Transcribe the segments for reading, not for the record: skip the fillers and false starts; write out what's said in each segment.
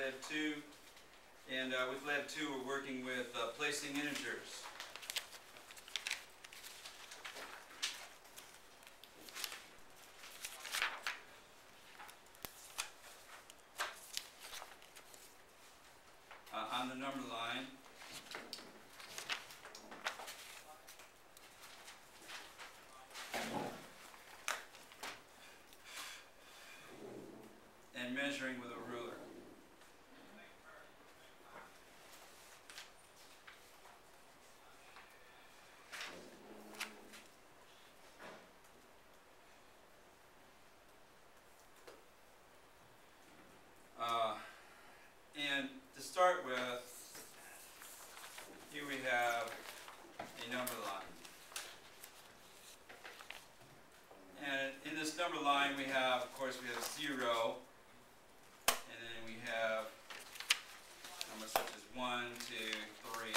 Lab 2. And with Lab 2 we're working with placing integers. On the number line. And measuring with a ruler. And to start with, here we have a number line. And in this number line we have, of course, we have 0, and then we have numbers such as 1, 2, 3,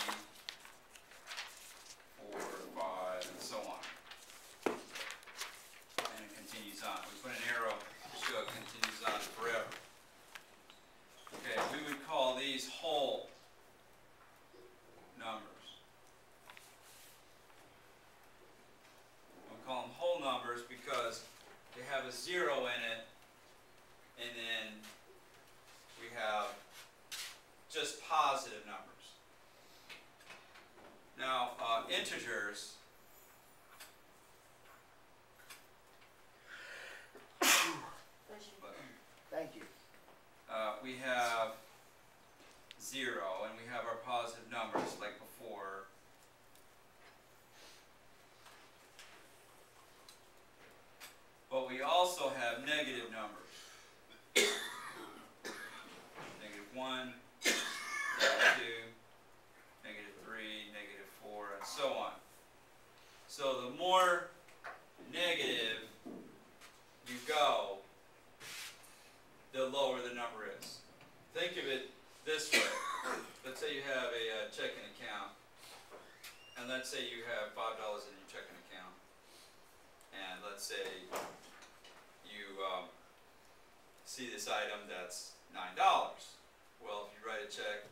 4, 5, and so on. And it continues on. We put an arrow to show it continues on forever. Okay, we would call these whole numbers. We call them whole numbers because they have a 0 in it, and then we have just positive numbers. Now, integers, Thank you. We have 0, and we have our positive numbers like before. But we also have negative numbers. Negative 1, negative 2, negative 3, negative 4, and so on. So the more negative you go, the lower the number is. Think of it this way. Let's say you have a checking account, and let's say you have $5 in your checking account, and let's say you see this item that's $9. Well, if you write a check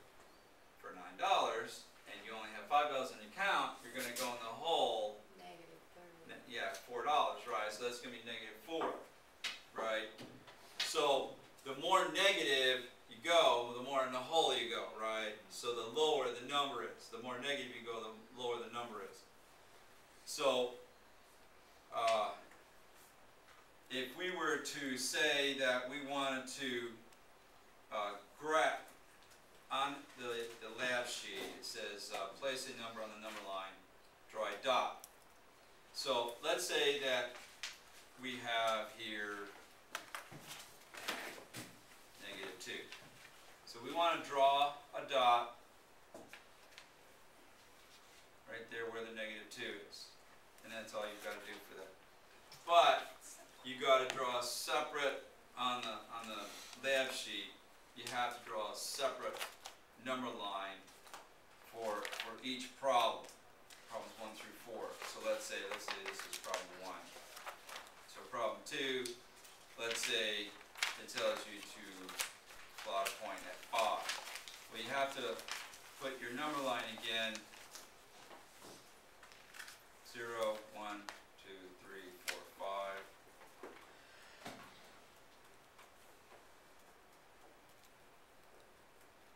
for $9 and you only have $5 in the account, you're going to go in the hole. Yeah, $4, right? So that's going to be -4, right? So the more negative you go, the more in the hole you go, right? So the lower the number is. The more negative you go, the lower the number is. So if we were to say that we wanted to graph on the lab sheet, it says place a number on the number line, draw a dot. So let's say that we have here -2. So we want to draw a dot right there where the -2 is. And that's all you've got to do for that. But you got to draw a separate on the lab sheet. You have to draw a separate number line for each problem. Problems 1 through 4. So let's say this is problem 1. So problem 2, let's say it tells you to plot a point at 5. Well, you have to put your number line again. 0, 1, 2, 3, 4, 5.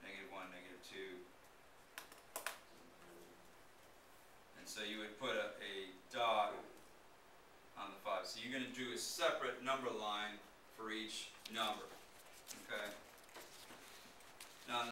-1, -2. And so you would put a dot on the 5. So you're going to do a separate number line for each number. Okay? Now,